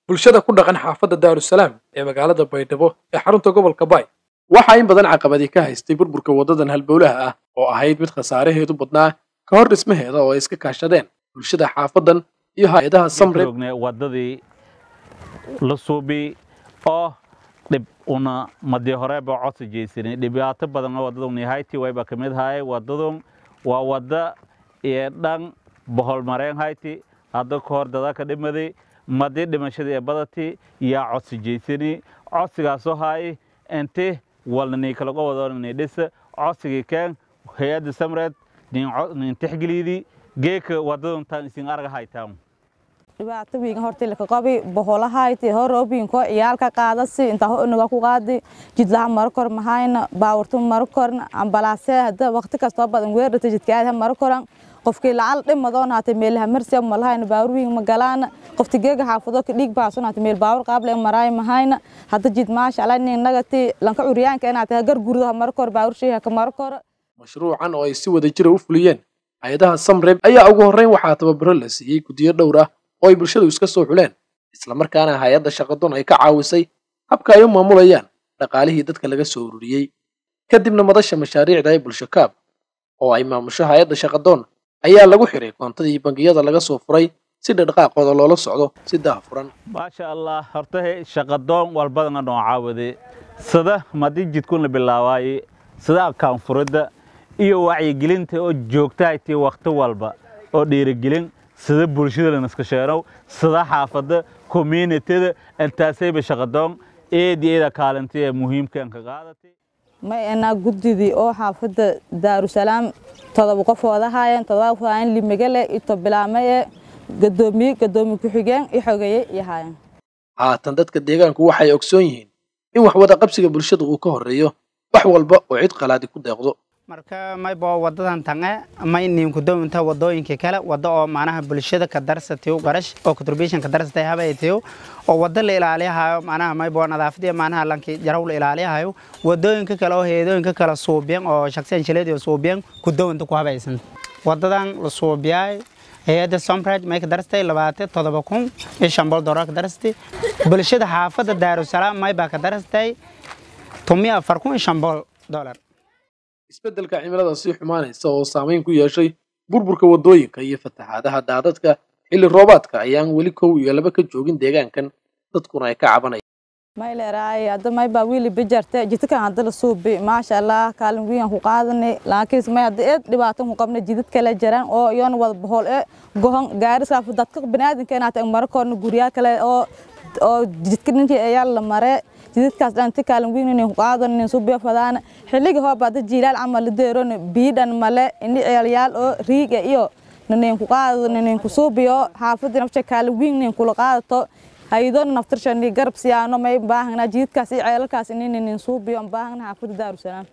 bulshada ku dhaqan xaafadda Daarusalaam ee magaalada Baydhabo ee xarunta gobolka Bay waxa in badan caqabadi ka haystay burburka wadadan halbowlaha ah oo ahayd mid khasaaraheedu badnaa ka hor dhismaheeda oo ay iska kaashadeen bulshada xaafadan iyo hay'adaha Samreeb wadadii la suubi oo dib una madii hore ba codsi jeesinay dhibaato badan oo wadaduna haytii way ba kamid haay wadadun waa wada ee dhan bohol mareen haytii hadda ka hor dada ka dhimaday madii dhimashada ee badati yaa codsi jeesini codsigaas oo haay intii walni kala qodoonay dhisa codsigii keen hay'adda Samreeb nin tixgeliydi geeka wadadun tan isin arag haytaan dhibaato weyn horta la qabi boholaha ay horoobin ko iyalka qaadasi inta unuga ku qaadi jidlaha markor mahayna baawurtu markorna ambalaase hada waqti kasto badan weerarta jidkaada markoran qofkii lacal dhimadoon haatay meelaha marsiya malahayn baawurwiin magalaan qoftigeega xaafado ka dhig baasan haatay meel baawur qaable maraay mahayna hada jid maasha Allah nin nagati lanka uriyaanka inaad gar gurdo markor baawur sheeha ka markor mashruucan oo ay si wada jir u fuliyeen hay'adaha Samreeb ayaa ugu horeyn waxa tababaro la siiyay gudiyo dhowr ah oo ay bulshadu iska soo xuleen isla markaana hay'adda shaqadoon ay ka caawisay habka ay u maamulayaan dhaqaalihii dadka laga soo ururiyay kadibna madasha mashaariicda ay bulsho kaab oo ay maamusho hay'adda shaqadoon ayaa lagu xiray koontadii bangiyada laga soo furay si dhaqaaqooda loola socdo si daahfuran maasha Allah horta shaqadoon walbada noo caawide sida madii jidkun la bilaaway sida account furada iyo wacyigelinta oo joogtahay waqti walba oo dhiirigelin sida bulshada la iska sheerow sida xaafada community-da intaasay ba shaqadoon eediyada kaalintii muhiimka ka qaadatay ma ana gudidii oo xaafadda Daarusalaam todoba qof wada haayeen todoba qof aan limagale ito bilaamay gadoomiye ku xigeen i xogeeyay yahaayeen haatan dadka deegaanku waxay ogsoon yihiin in wax wada qabsiga bulshada uu ka horeeyo wax walba oo cid qalaadi ku deeqdo marka may boo wadadan tange may nin ku doonta wadooyinka kale wada oo maanaha bulshada ka darsatay oo garash oo contribution ka darsatay habaytay oo wada la ilaaliyahayo maanaha may boo nadaafadii maanaha lanki jaraw la ilaaliyahayo wadooyinka kale oo heedooyinka kala suubiyan oo shakhsiyan jileed suubiyan ku doonta ku habaysan wadadan la suubiyay hay'adda Samreeb may ka darsatay 27,000 ka darsatay bulshada xaafadda Daarusalaam may ba ka darsatay 4,500 isbeddelka cimilada si xumaanaysa oo saameyn ku yeeshay burburka wadooyinka iyo fatahaadaha daadadka xilli roobaadka ayaan weli 1 iyo 2 ka joogin deegaankan dadkuna ay ka cabanayaan may leeyahay hadda may baa wiili bijartay jidkan hadda la suubi maasha Allah kaalin weyn ku qaadanay laakiin may hadda dhibaato ku qabnay jidad kala jiraan oo yoon wada bohol go'an gaariska dadka banaadinka inaad markoon guriya kale oo jidka ninkii ayaa la maray jidadkaas dhanti kaalin weyn inay ku qaadanay suubiya fadaan xilliga hoobada jiilaal amal deeron biidan male in ciyaal oo riiga iyo nineen ku qaadanay ku suubiyo xaafadda nafta kaalin weyn ku la qaadato hay'adona naftirshani garab siyaano may baahna jidadkaas iyo ceelalkaas inay suubiyo baahna xaafadda Daarusalaam